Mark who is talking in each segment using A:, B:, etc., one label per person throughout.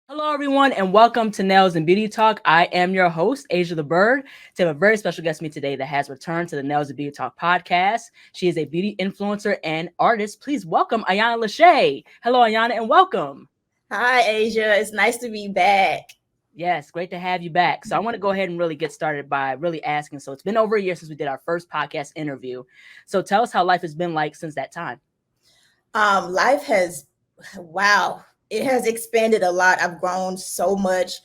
A: Hello, everyone, and welcome to Nails and Beauty Talk. I am your host, Asia the Bird. To have a very special guest with me today that has returned to the Nails and Beauty Talk podcast. She is a beauty influencer and artist. Please welcome Ayana Lachey. Hello, Ayana, and welcome.
B: Hi, Asia. It's nice to be back.
A: Yes, great to have you back. So I want to go ahead and really get started by really asking. So it's been over a year since we did our first podcast interview. So tell us how life has been like since that time.
B: Life has, wow, it has expanded a lot. I've grown so much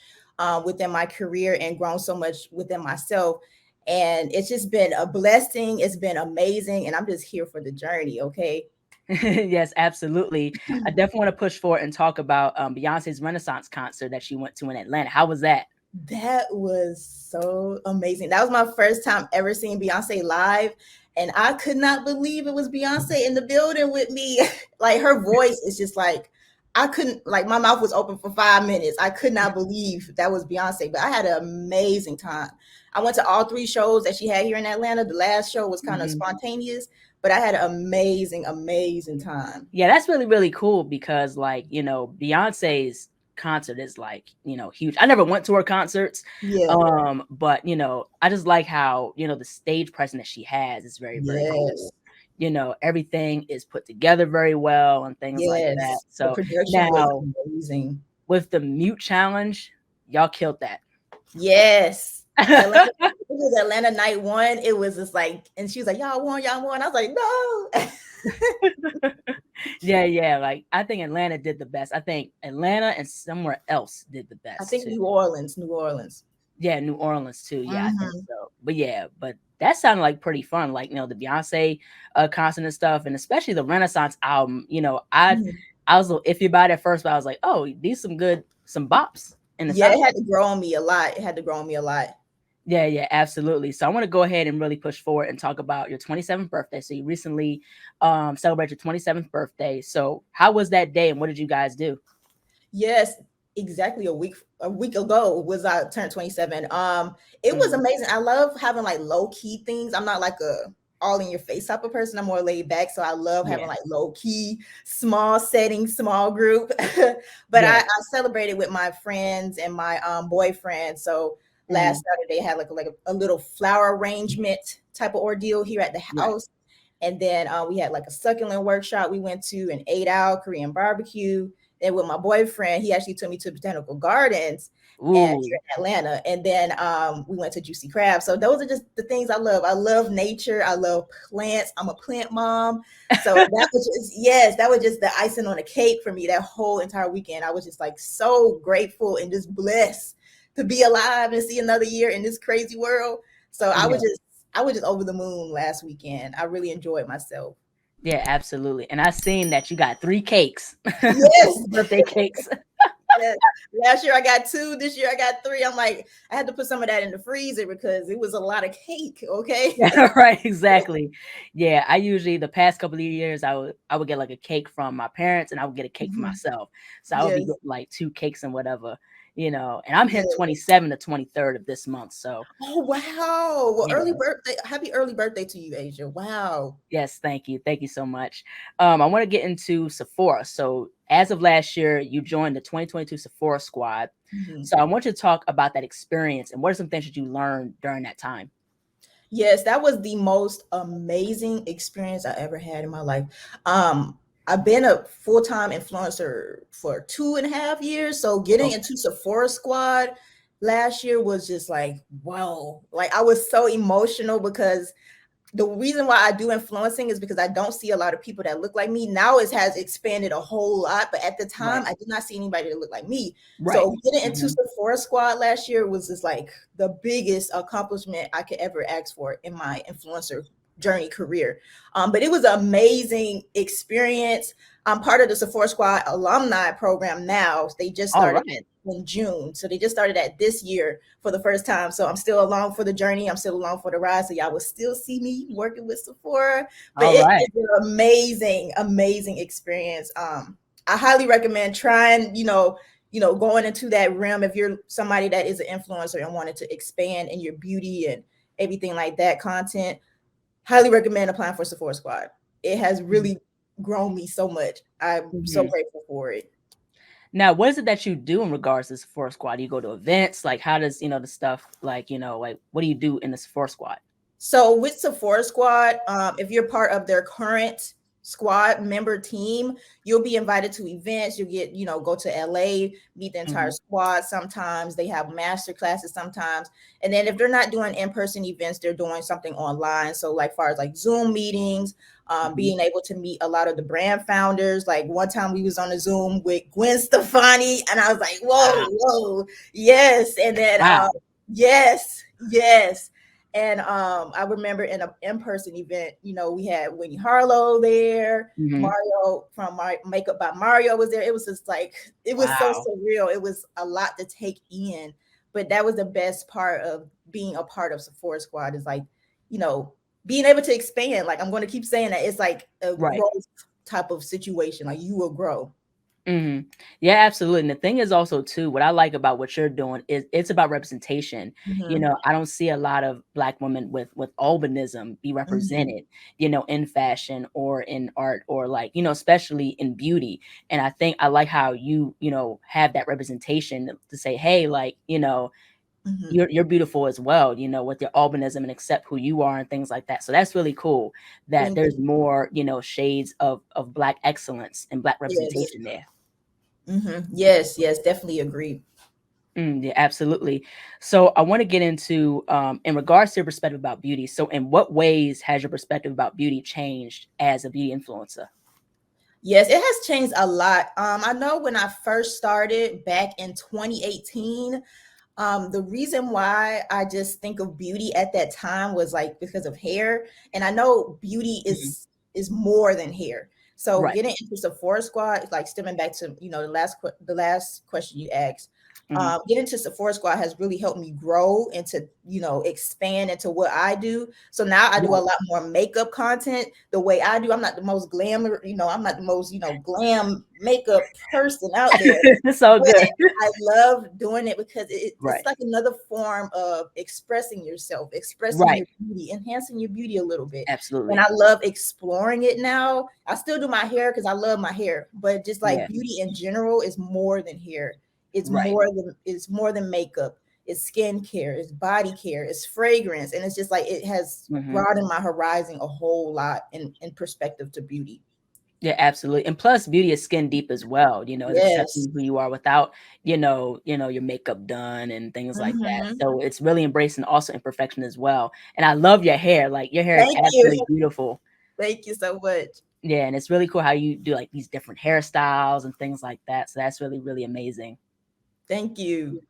B: within my career and grown so much within myself. And it's just been a blessing. It's been amazing. And I'm just here for the journey. Okay.
A: Yes, absolutely. I definitely want to push forward and talk about Beyonce's Renaissance concert that she went to in Atlanta. How was that?
B: That was so amazing. That was my first time ever seeing Beyonce live. And I could not believe it was Beyonce in the building with me. Like her voice is just like, I couldn't, like my mouth was open for 5 minutes. I could not believe that was Beyonce, but I had an amazing time. I went to all three shows that she had here in Atlanta. The last show was kind of
A: Mhm.
B: spontaneous, but I had an amazing, amazing time.
A: Yeah, that's really, really cool because, like, Beyonce's concert is like, huge. I never went to her concerts,
B: Yeah.
A: but I just like how, the stage presence that she has is very, very
B: Yes.
A: cool. Everything is put together very well and things like that.
B: Yes. The
A: So
B: production was
A: now
B: amazing.
A: with the mute challenge, y'all killed that.
B: Yes. Atlanta, it was Atlanta night one. It was just like, and she was like, y'all won, y'all won. I was like, no.
A: Yeah, yeah. Like I think Atlanta did the best. I think Atlanta and somewhere else did the
B: I
A: best
B: think
A: too.
B: New Orleans, New Orleans.
A: Yeah, New Orleans too. Yeah, I think
B: Hmm.
A: so. But yeah, but that sounded like pretty fun. Like the Beyonce concert and stuff, and especially the Renaissance album. I was a little iffy about it at first, but I was like, oh, these some bops in the
B: Yeah, it
A: sound.
B: had to grow on me a lot. It had to grow on me a lot.
A: Yeah, yeah, absolutely. So I want to go ahead and really push forward and talk about your 27th birthday. So you recently celebrated your 27th birthday. So how was that day and what did you guys do?
B: Yes, exactly a week ago was I turned 27. It was
A: Mhm.
B: amazing. I love having like low key things. I'm not like a all in your face type of person. I'm more laid back. So I love having
A: Yeah,
B: like low key, small setting, small group. But
A: yeah.
B: I celebrated with my friends and my boyfriend. So last
A: Mhm.
B: Saturday had like a little flower arrangement type of ordeal here at the
A: Right.
B: house. And then we had like a succulent workshop we went to, an 8 hour Korean barbecue. Then with my boyfriend, he actually took me to Botanical Gardens and here
A: Ooh.
B: in Atlanta. And then we went to Juicy Crab. So those are just the things I love. I love nature. I love plants. I'm a plant mom. So that was just, yes, that was just the icing on the cake for me that whole entire weekend. I was just like so grateful and just blessed to be alive and see another year in this crazy world. So
A: Yeah.
B: I was just over the moon last weekend. I really enjoyed myself.
A: Yeah, absolutely. And I seen that you got 3 cakes.
B: Yes.
A: 3 birthday cakes.
B: Yes. Last year I got two. This year I got three. I'm like, I had to put some of that in the freezer because it was a lot of cake. Okay.
A: Yeah, right, exactly. Yeah, I usually the past couple of years I would get like a cake from my parents and I would get a cake for
B: Mhm.
A: myself. So I would be
B: Yes.
A: getting like 2 cakes and whatever. And I'm hitting
B: Yes.
A: 27 to 23rd of this month. So
B: Oh wow. Well, early
A: yeah.
B: birthday. Happy early birthday to you, Asia. Wow.
A: Yes, thank you. Thank you so much. I want to get into Sephora. So as of last year, you joined the 2022 Sephora squad.
B: Mhm.
A: So I want you to talk about that experience and what are some things that you learned during that time?
B: Yes, that was the most amazing experience I ever had in my life. I've been a full-time influencer for 2.5 years. So getting
A: Okay.
B: into Sephora Squad last year was just like, whoa. Like I was so emotional because the reason why I do influencing is because I don't see a lot of people that look like me. Now it has expanded a whole lot, but at the time
A: Right.
B: I did not see anybody that looked like me.
A: Right.
B: So getting into
A: Mhm.
B: Sephora Squad last year was just like the biggest accomplishment I could ever ask for in my influencer journey career. But it was an amazing experience. I'm part of the Sephora Squad alumni program now. They just
A: All
B: started
A: right.
B: in June. So they just started that this year for the first time. So I'm still along for the journey. I'm still along for the ride. So y'all will still see me working with Sephora. But
A: All
B: it
A: right.
B: is an amazing, amazing experience. I highly recommend trying, going into that realm if you're somebody that is an influencer and wanted to expand in your beauty and everything like that content. Highly recommend applying for Sephora Squad. It has
A: Mhm.
B: really grown me so much. I'm so
A: Mhm.
B: grateful for it.
A: Now, what is it that you do in regards to Sephora Squad? Do you go to events? Like, how does the stuff like like what do you do in the Sephora Squad?
B: So with Sephora Squad, if you're part of their current squad member team, you'll be invited to events. You'll get, go to LA, meet the entire
A: Hmm.
B: squad. Sometimes they have master classes sometimes. And then if they're not doing in-person events, they're doing something online. So like far as like Zoom meetings,
A: Hmm.
B: being able to meet a lot of the brand founders. Like one time we was on a Zoom with Gwen Stefani and I was like,
A: Wow.
B: whoa, whoa, yes. And then
A: Wow.
B: yes, yes. And I remember in an in-person event, we had Winnie Harlow there,
A: Hmm.
B: Mario from Makeup by Mario was there. It was just like, it was so
A: Wow.
B: surreal. It was a lot to take in. But that was the best part of being a part of Sephora Squad is like, you know, being able to expand. Like I'm going to keep saying that it's like a
A: Right.
B: growth type of situation. Like you will grow.
A: Hmm. Yeah, absolutely. And the thing is also too, what I like about what you're doing is it's about representation.
B: Hmm.
A: I don't see a lot of Black women with albinism be
B: Hmm.
A: represented, in fashion or in art or like, especially in beauty. And I think I like how have that representation to say, hey, like,
B: Hmm.
A: you're beautiful as well, with your albinism and accept who you are and things like that. So that's really cool that
B: Thank
A: there's
B: you.
A: more, shades of Black excellence and Black
B: Yes.
A: representation there.
B: Yes. Yes. Definitely agree.
A: Yeah, absolutely. So I want to get into in regards to your perspective about beauty. So in what ways has your perspective about beauty changed as a beauty influencer?
B: Yes, it has changed a lot. I know when I first started back in 2018, the reason why I just think of beauty at that time was like because of hair, and I know beauty
A: Mhm.
B: is more than hair. So
A: Right.
B: getting into Sephora Squad, like stemming back to the last question you asked,
A: Hmm.
B: getting to Sephora Squad has really helped me grow and to expand into what I do. So now I do a
A: Right.
B: lot more makeup content the way I do. I'm not the most glamour, I'm not the most glam makeup person out there,
A: It's so
B: but
A: good.
B: I love doing it because it's
A: Right.
B: like another form of expressing yourself, expressing
A: Right.
B: your beauty, enhancing your beauty a little bit. And
A: Absolutely.
B: I love exploring it now. I still do my hair because I love my hair, but just like
A: Yeah.
B: beauty in general is more than hair.
A: Right.
B: It's more than makeup. It's skincare, it's body care, it's fragrance. And it's just like it has
A: Hmm.
B: broadened my horizon a whole lot in perspective to beauty.
A: Yeah, absolutely. And plus beauty is skin deep as well, is
B: Yes.
A: accepting who you are without, your makeup done and things like that.
B: Hmm.
A: So it's really embracing also imperfection as well. And I love your hair. Like your hair is
B: Thank you.
A: absolutely beautiful.
B: Thank you so much.
A: Yeah, and it's really cool how you do like these different hairstyles and things like that. So that's really, really amazing.
B: Thank you.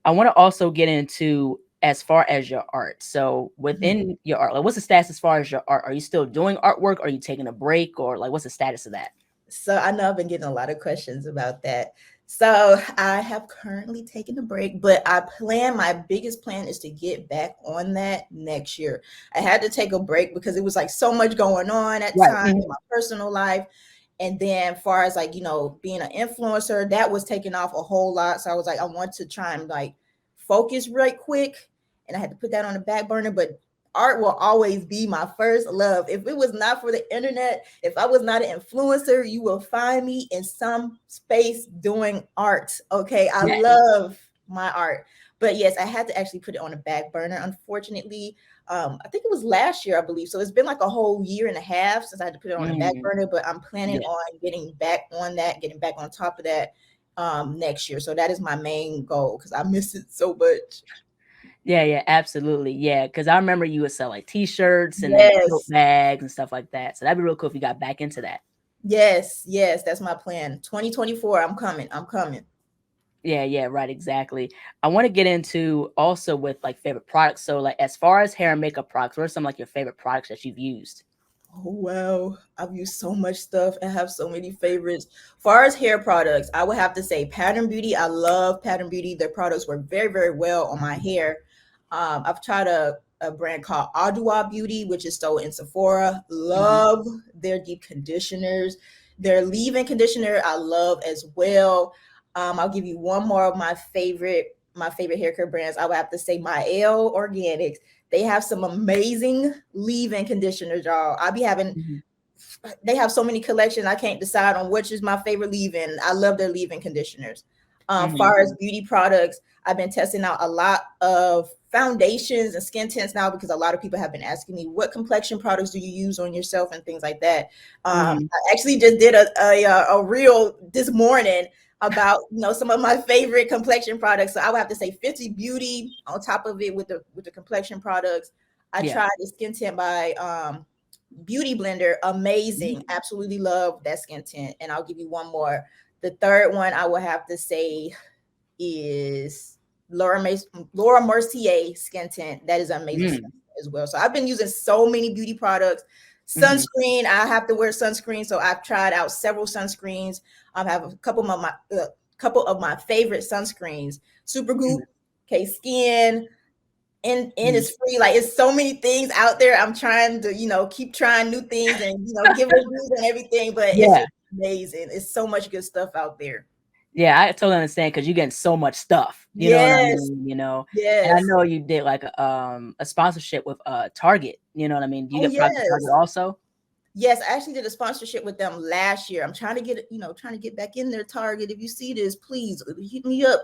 A: I want to also get into as far as your art. So
B: Mhm.
A: within your art, like what's the status as far as your art? Are you still doing artwork? Are you taking a break or like what's the status of that?
B: So I know I've been getting a lot of questions about that. So I have currently taken a break, but my biggest plan is to get back on that next year. I had to take a break because it was like so much going on at the
A: Right.
B: time in
A: Mhm.
B: my personal life. And then far as like, being an influencer, that was taking off a whole lot. So I was like, I want to try and like focus right quick. And I had to put that on the back burner. But art will always be my first love. If it was not for the internet, if I was not an influencer, you will find me in some space doing art. Okay. I
A: Yeah.
B: love my art. But yes, I had to actually put it on the back burner, unfortunately. I think it was last year, I believe. So it's been like a whole year and a half since I had to put it on the back
A: Mm,
B: burner, but I'm planning
A: yeah.
B: on getting back on that, getting back on top of that next year. So that is my main goal because I miss it so much.
A: Yeah, yeah, absolutely. Yeah, because I remember you would sell like t-shirts and then tote
B: Yes.
A: bags and stuff like that. So that'd be real cool if you got back into that.
B: Yes, yes, that's my plan. 2024, I'm coming. I'm coming.
A: Yeah, yeah, right, exactly. I want to get into also with like favorite products. So like as far as hair and makeup products, what are some like your favorite products that you've used?
B: Oh wow, I've used so much stuff. I have so many favorites. Far as hair products, I would have to say Pattern Beauty. I love Pattern Beauty. Their products work very, very well on my hair. I've tried a brand called Adua Beauty, which is sold in Sephora.
A: Mhm.
B: Love their deep conditioners. Their leave-in conditioner I love as well. I'll give you one more of my favorite hair care brands. I would have to say My L Organics. They have some amazing leave-in conditioners, y'all. I be having
A: Mhm.
B: they have so many collections. I can't decide on which is my favorite leave-in. I love their leave-in conditioners. Far as beauty products, I've been testing out a lot of foundations and skin tints now because a lot of people have been asking me what complexion products do you use on yourself and things like that. I actually just did a reel this morning about some of my favorite complexion products. So I would have to say 50 Beauty on top of it with the complexion products. I tried the skin tint by Beauty Blender, amazing. Absolutely love that skin tint. And I'll give you one more. The third one I would have to say is Laura Mercier skin tint. That is amazing as well. So I've been using so many beauty products. Sunscreen, I have to wear sunscreen. So I've tried out several sunscreens. I have a couple of my favorite sunscreens. Supergoop, K Skin, and it's free. Like, it's so many things out there. I'm trying to keep trying new things and give reviews and everything, but it's just amazing. It's so much good stuff out there.
A: Yeah, I totally understand because you're getting so much stuff. You know what I mean? And I know you did like a sponsorship with Target. You know what I mean? Do you get products Target also?
B: Yes, I actually did a sponsorship with them last year. I'm trying to get back in there, Target. If you see this, please hit me up.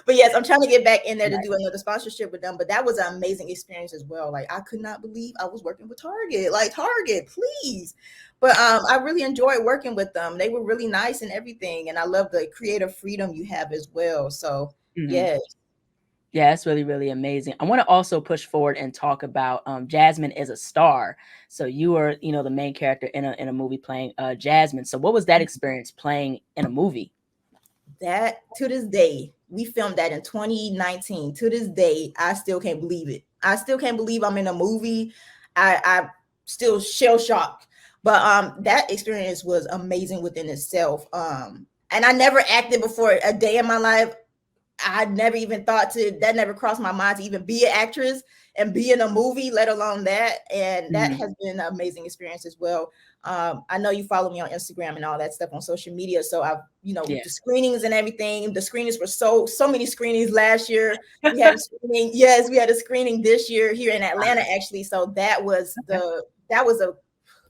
B: But yes, I'm trying to get back in there to do another sponsorship with them. But that was an amazing experience as well. Like, I could not believe I was working with Target. Like, Target, please. But I really enjoyed working with them. They were really nice and everything. And I love the creative freedom you have as well. So yes.
A: Yeah, it's really, really amazing. I want to also push forward and talk about Jasmine as a star. So you were, the main character in a movie playing Jasmine. So what was that experience playing in a movie?
B: That, to this day, we filmed that in 2019. To this day, I still can't believe it. I still can't believe I'm in a movie. I still shell shocked. But that experience was amazing within itself. And I never acted before a day in my life. I never even thought that never crossed my mind to even be an actress and be in a movie, let alone that. And that has been an amazing experience as well. I know you follow me on Instagram and all that stuff on social media. So I've, the screenings and everything, the screenings were so many screenings last year. We had a screening. Yes, we had a screening this year here in Atlanta, actually. So that was a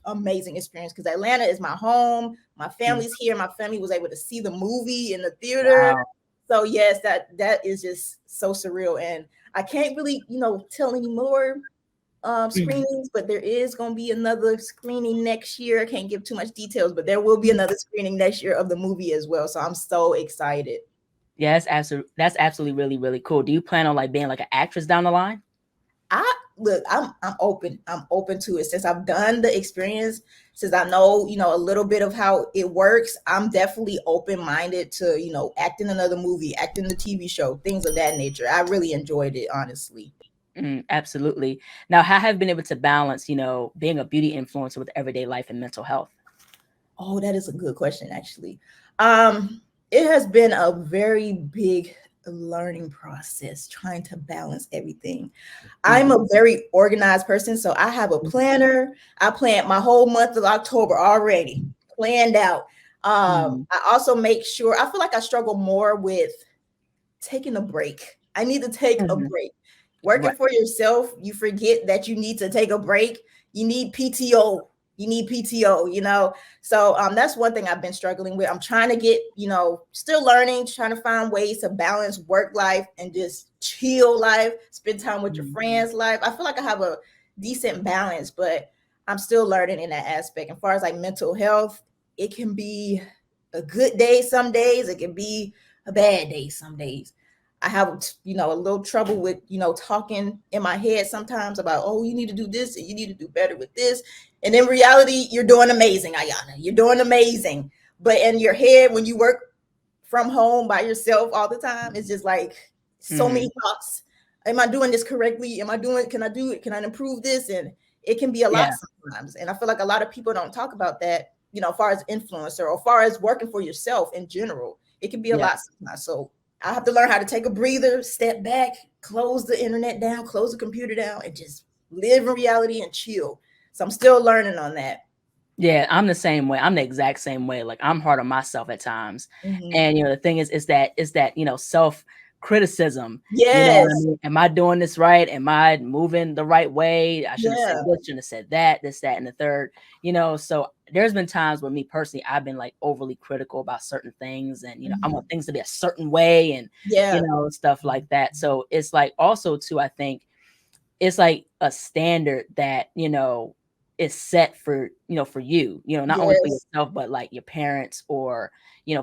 B: amazing experience because Atlanta is my home. My family's here. My family was able to see the movie in the theater. Wow. So yes, that is just so surreal, and I can't really, tell any more screenings, but there is going to be another screening next year. I can't give too much details, but there will be another screening next year of the movie as well. So I'm so excited.
A: Yeah, that's absolutely really, really cool. Do you plan on like being like an actress down the line?
B: I'm open. I'm open to it since I've done the experience, since I know, a little bit of how it works. I'm definitely open-minded to, act in another movie, act in the TV show, things of that nature. I really enjoyed it, honestly.
A: Absolutely. Now, how have you been able to balance, being a beauty influencer with everyday life and mental health?
B: Oh, that is a good question, actually. It has been a very big learning process trying to balance everything. I'm a very organized person, so I have a planner. I planned my whole month of October already planned out. I also make sure, I feel like I struggle more with taking a break. I need to take a break. Working for yourself, you forget that you need to take a break. You need PTO. So that's one thing I've been struggling with. I'm trying to get, still learning, trying to find ways to balance work life and just chill life, spend time with your friends life. I feel like I have a decent balance, but I'm still learning in that aspect. As far as like mental health, it can be a good day some days, it can be a bad day some days. I have, a little trouble with, talking in my head sometimes about, oh, you need to do this and you need to do better with this. And in reality, you're doing amazing, Ayana. You're doing amazing. But in your head, when you work from home by yourself all the time, it's just like so many thoughts. Am I doing this correctly? Can I do it? Can I improve this? And it can be a lot sometimes. And I feel like a lot of people don't talk about that, as far as influencer or as far as working for yourself in general. It can be a lot sometimes. So I have to learn how to take a breather, step back, close the internet down, close the computer down, and just live in reality and chill. So I'm still learning on that.
A: Yeah, I'm the same way. I'm the exact same way. Like, I'm hard on myself at times. And the thing is that self criticism. You know what I
B: Yes.
A: mean? Am I doing this right? Am I moving the right way? I shouldn't have said
B: Yeah.
A: this, shouldn't have said that, this, that, and the third. So there's been times where me personally, I've been like overly critical about certain things, and I want things to be a certain way, and
B: Yeah.
A: stuff like that. So it's like also too, I think it's like a standard that is set for for not only for
B: Yes.
A: yourself but like your parents or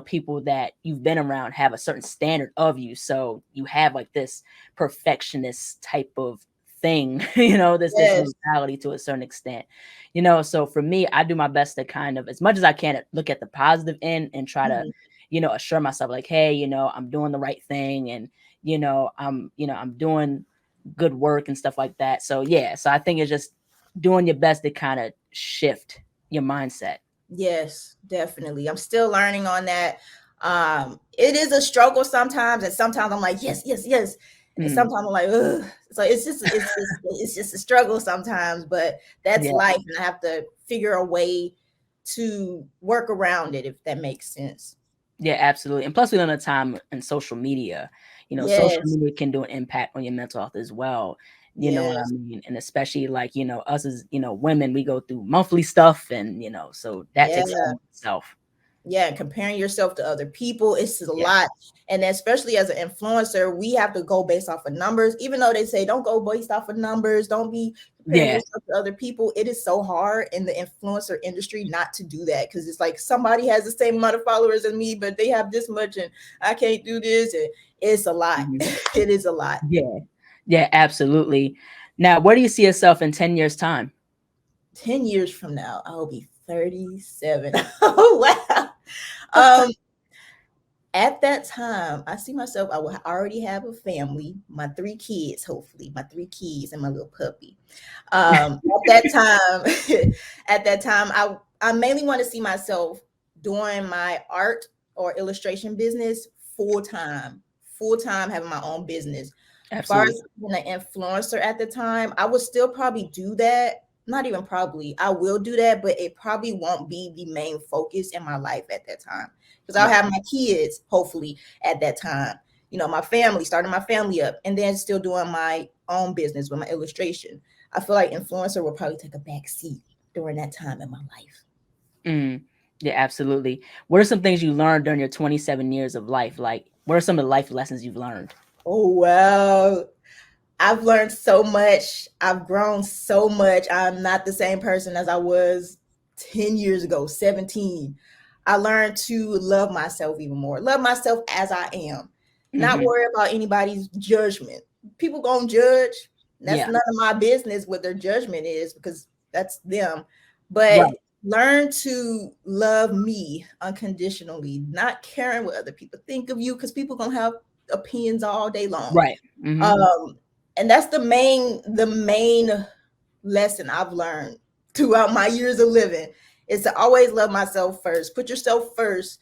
A: people that you've been around have a certain standard of you, so you have like this perfectionist type of thing, this
B: Yes.
A: mentality to a certain extent. So for me, I do my best to kind of, as much as I can, look at the positive end and try to
B: Mhm.
A: assure myself like, hey, I'm doing the right thing, and I'm doing good work and stuff like that. So yeah, so I think it's just doing your best to kind of shift your mindset.
B: Yes, definitely. I'm still learning on that. It is a struggle sometimes, and sometimes I'm like, yes, yes, yes, and
A: Mm,
B: sometimes I'm like, ugh. So it's just a struggle sometimes, but that's
A: yeah,
B: life, and I have to figure a way to work around it, if that makes sense.
A: yeah, absolutely. And plus, we live in a time in social media. Social
B: Yes,
A: media can do an impact on your mental health as well. You know what I
B: yes,
A: mean? And especially like us as women, we go through monthly stuff, and so that
B: yeah.
A: takes time on itself.
B: Yeah, comparing yourself to other people, it's a
A: Yeah,
B: lot. And especially as an influencer, we have to go based off of numbers. Even though they say don't go based off of numbers, don't be comparing
A: yeah,
B: yourself to other people. It is so hard in the influencer industry not to do that, because it's like somebody has the same amount of followers as me, but they have this much and I can't do this. And it's a lot.
A: mhm,
B: It is a lot.
A: yeah, yeah, absolutely. Now, where do you see yourself in 10 years' time?
B: 10 years from now, I'll be 37. Oh, wow. Um, at that time, I see myself, I will already have a family, my 3 kids, hopefully, my 3 kids and my little puppy. At that time, at that time, I mainly want to see myself doing my art or illustration business full time, having my own business. Far
A: Absolutely.
B: as being an influencer at the time, I would still probably do that. Not even probably, I will do that, but it probably won't be the main focus in my life at that time, because I'll
A: Right.
B: have my kids hopefully at that time. My family, starting my family up, and then still doing my own business with my illustration. I feel like influencer will probably take a back seat during that time in my life.
A: Mm, yeah, absolutely. What are some things you learned during your 27 years of life? Like, what are some of the life lessons you've learned?
B: Oh, wow. I've learned so much. I've grown so much. I'm not the same person as I was 10 years ago, 17. I learned to love myself even more, love myself as I am, not
A: Hmm.
B: worry about anybody's judgment. People gonna judge. That's
A: Yeah.
B: none of my business what their judgment is, because that's them. But
A: Right.
B: learn to love me unconditionally, not caring what other people think of you, because people gonna have opinions all day long.
A: Right. Hmm.
B: Um, and that's the main lesson I've learned throughout my years of living, is to always love myself first. Put yourself first.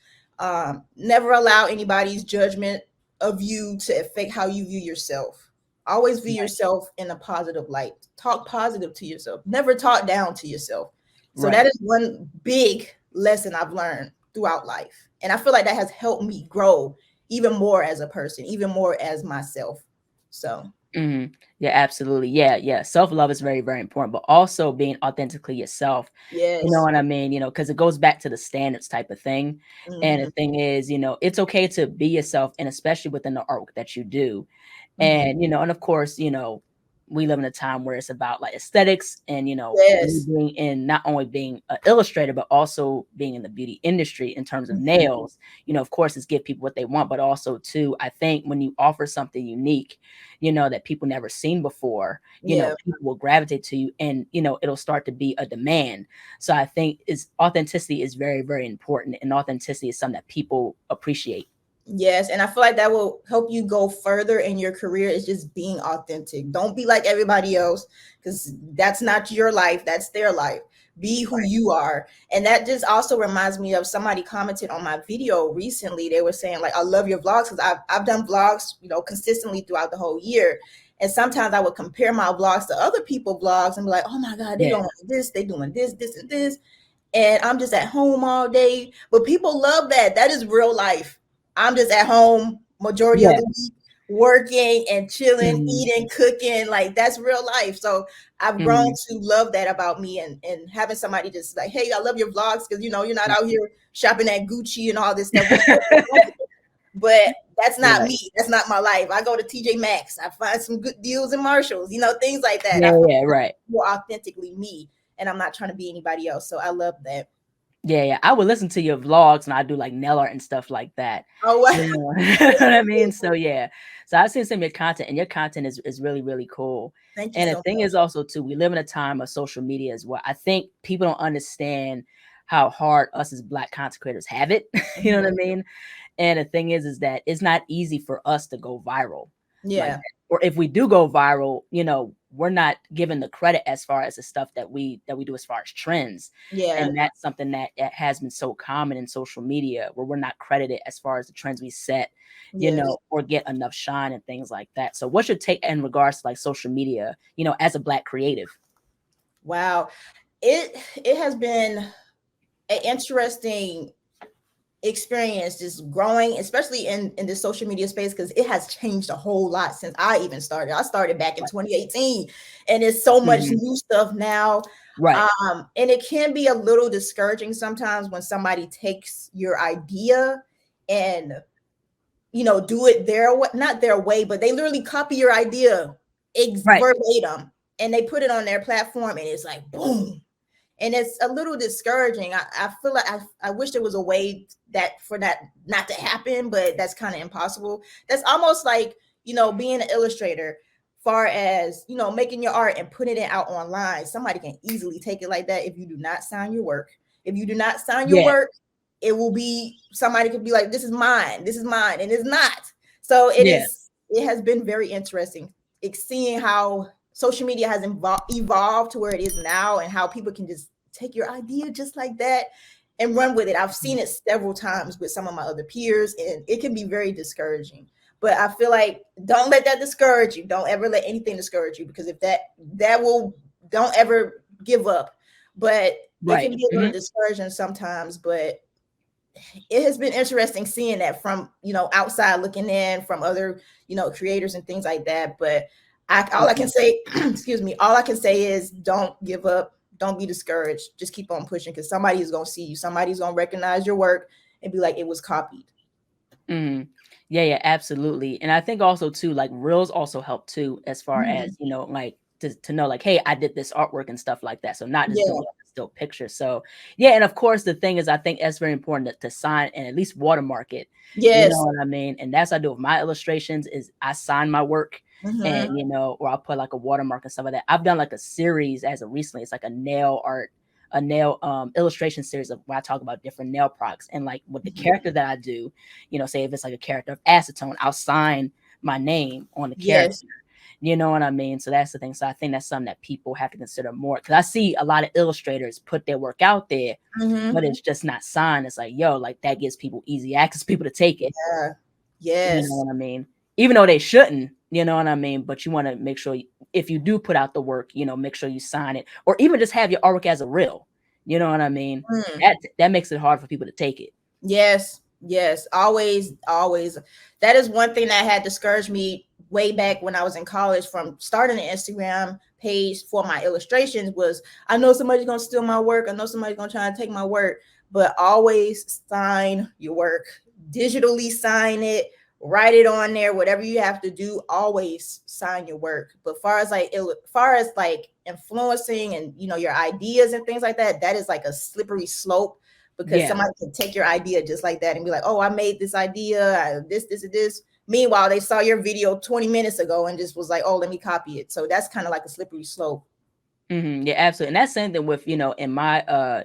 B: Never allow anybody's judgment of you to affect how you view yourself. Always view
A: Right.
B: yourself in a positive light. Talk positive to yourself. Never talk down to yourself. So that
A: Right.
B: is one big lesson I've learned throughout life. And I feel like that has helped me grow even more as a person, even more as myself. So,
A: Hmm. Yeah, absolutely. Yeah, yeah. Self love is very, very important, but also being authentically yourself. You know
B: yes.
A: what I mean? Because it goes back to the standards type of thing. And the
B: Mhm,
A: thing is, it's okay to be yourself, and especially within the artwork that you do.
B: mhm.
A: And of course, we live in a time where it's about like aesthetics, and me
B: Yes.
A: being in, not only being an illustrator but also being in the beauty industry in terms of
B: Mhm.
A: nails. Of course, it's give people what they want, but also too, I think when you offer something unique, that people never seen before,
B: Yeah.
A: people will gravitate to you, and it'll start to be a demand. So I think is authenticity is very, very important, and authenticity is something that people appreciate.
B: Yes, and I feel like that will help you go further in your career, is just being authentic. Don't be like everybody else, because that's not your life, that's their life. Be who you are. And that just also reminds me of somebody commented on my video recently. They were saying like, I love your vlogs, because I've done vlogs, consistently throughout the whole year. And sometimes I would compare my vlogs to other people's vlogs and be like, oh my God, they
A: Yeah.
B: going this, they doing this and this, and I'm just at home all day. But people love that. That is real life. I'm just at home majority of
A: Yeah.
B: the week. working and chilling,
A: Mhm.
B: eating, cooking. Like that's real life. So I've grown
A: Mhm.
B: to love that about me, and having somebody just like, hey, I love your vlogs because you're not out here shopping at Gucci and all this stuff, which but that's not
A: Right.
B: me. That's not my life. I go to TJ Maxx. I find some good deals in Marshalls, things like that. I
A: Yeah,
B: feel
A: yeah, right.
B: more authentically me, and I'm not trying to be anybody else. So I love that.
A: Yeah, yeah. I would listen to your vlogs and I do like nail art and stuff like that.
B: Oh, wow.
A: You know, you know what I mean? So yeah. So I've seen some of your content and your content is really, really cool.
B: Thank you
A: And the
B: so
A: thing
B: much.
A: is also too, we live in a time of social media as well. I think people don't understand how hard us as black content creators have it. You know what I
B: Mhm.
A: mean? And the thing is that it's not easy for us to go viral like
B: Yeah,
A: that. Or if we do go viral, we're not given the credit as far as the stuff that we do as far as trends.
B: yeah,
A: And that's something that has been so common in social media where we're not credited as far as the trends we set,
B: yes.
A: or get enough shine and things like that. So what's your take in regards to like social media, as a black creative?
B: Wow. It has been an interesting experience just growing, especially in the social media space, because it has changed a whole lot since I even started. I started back in 2018, and it's so much
A: Mhm.
B: new stuff now.
A: Right.
B: And it can be a little discouraging sometimes when somebody takes your idea and do it not their way, but they literally copy your idea
A: Right.
B: verbatim, and they put it on their platform, and it's like boom, and it's a little discouraging. I feel like I wish there was a way that for that not to happen, but that's kind of impossible. That's almost like being an illustrator, far as making your art and putting it out online. Somebody can easily take it like that if you do not sign your work. If you do not sign your
A: Yeah.
B: work, it will be somebody could be like, this is mine, and it's not. So
A: Yeah.
B: it has been very interesting seeing how social media has evolved to where it is now, and how people can just take your idea just like that and run with it. I've seen it several times with some of my other peers, and it can be very discouraging. But I feel like don't let that discourage you. Don't ever let anything discourage you, because if that will don't ever give up. But it
A: Right.
B: can be a little
A: Mhm.
B: discouraging sometimes, but it has been interesting seeing that from outside looking in, from other creators and things like that. But all I can
A: Mhm.
B: say excuse me, all I can say is don't give up, don't be discouraged, just keep on pushing, because somebody is going to see you, somebody's going to recognize your work and be like, it was copied.
A: Mhm. Yeah, yeah, absolutely. And I think also too, like reels also help too, as far
B: Mhm.
A: as, like to know like, hey, I did this artwork and stuff like that. So not just doing
B: Yeah.
A: like a still picture. So yeah, and of course the thing is I think that's very important to sign and at least watermark it. You know
B: Yes.
A: what I mean? And that's what I do with my illustrations is I sign my work
B: Hmm.
A: and or I'll put like a watermark and stuff like that. I've done like a series as of recently. It's like a nail illustration series of where I talk about different nail products and like with the character that I do, say if it's like a character of acetone, I'll sign my name on the character.
B: Yes.
A: You know what I mean? So that's the thing. So I think that's something that people have to consider more because I see a lot of illustrators put their work out there, but
B: Hmm.
A: it's just not signed. It's like, yo, like that gives people easy access, people to take it.
B: Yeah.
A: You know
B: Yes.
A: what I mean? Even though they shouldn't, you know what I mean? But you want to make sure if you do put out the work, make sure you sign it or even just have your artwork as a reel. You know what I mean?
B: Mm.
A: That makes it hard for people to take it.
B: Yes, yes, always, always. That is one thing that had discouraged me way back when I was in college from starting an Instagram page for my illustrations was I know somebody's gonna steal my work. I know somebody's gonna try to take my work, but always sign your work, digitally sign it, write it on there, whatever you have to do, always sign your work. But far as like influencing and your ideas and things like that, that is like a slippery slope, because
A: Yeah.
B: somebody can take your idea just like that and be like, oh, I made this idea, this, and this. Meanwhile, they saw your video 20 minutes ago and just was like, oh, let me copy it. So that's kind of like a slippery slope.
A: Yeah, absolutely. And that's same thing with, in my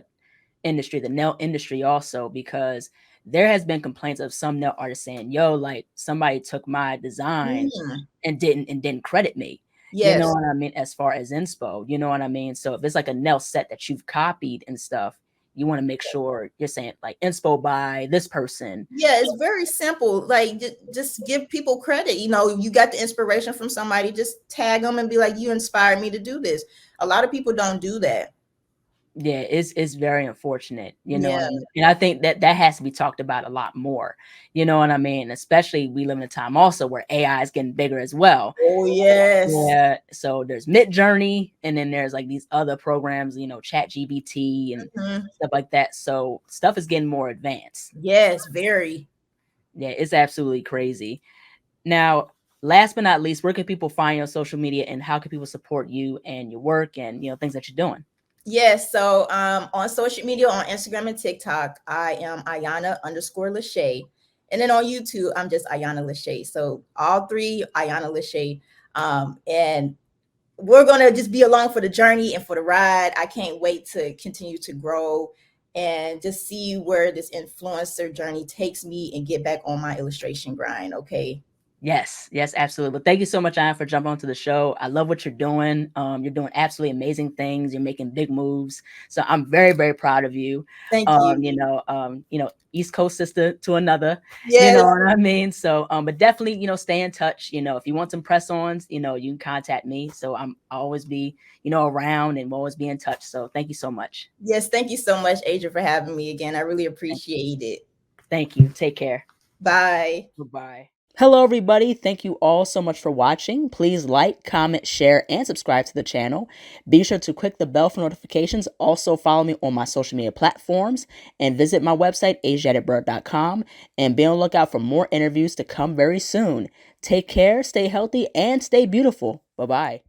A: industry, the nail industry also, because there has been complaints of some nail artists saying, yo, like somebody took my design
B: Mm,
A: and didn't credit me. You know
B: yes.
A: what I mean? As far as inspo, you know what I mean? So if it's like a nail set that you've copied and stuff, you want to make sure you're saying like inspo by this person.
B: Yeah, it's very simple. Like just give people credit. You got the inspiration from somebody, just tag them and be like, you inspired me to do this. A lot of people don't do that.
A: Yeah, it's very unfortunate, you know
B: Yeah.
A: what I mean? And I think that that has to be talked about a lot more, you know what I mean? Especially we live in a time also where AI is getting bigger as well.
B: Oh yes.
A: Yeah, so there's Midjourney, and then there's like these other programs, you know, Chat GBT and
B: Mhm.
A: stuff like that. So stuff is getting more advanced.
B: Yes, very.
A: Yeah, it's absolutely crazy. Now, last but not least, where can people find you on social media, and how can people support you and your work and things that you're doing?
B: Yes. So on social media, on Instagram and TikTok, I am Ayana underscore Lachey. And then on YouTube, I'm just Ayana Lachey. So all three Ayana Lachey. And we're gonna just be along for the journey and for the ride. I can't wait to continue to grow and just see where this influencer journey takes me and get back on my illustration grind. Okay.
A: Yes, yes, absolutely. But thank you so much, Anna, for jumping onto the show. I love what you're doing. You're doing absolutely amazing things. You're making big moves. So I'm very, very proud of you.
B: Thank you.
A: East Coast sister to another, you
B: Yes.
A: know what I mean? So but definitely, stay in touch. If you want some press-ons, you can contact me. So I'll always be, around, and we'll always be in touch. So thank you so much.
B: Yes. Thank you so much, Adria, for having me again. I really
A: Thank
B: appreciate it.
A: thank you. Take care.
B: Bye.
A: Goodbye. Hello, everybody. Thank you all so much for watching. Please like, comment, share, and subscribe to the channel. Be sure to click the bell for notifications. Also, follow me on my social media platforms and visit my website, ASIATHABIRD.com, and be on the lookout for more interviews to come very soon. Take care, stay healthy, and stay beautiful. Bye bye.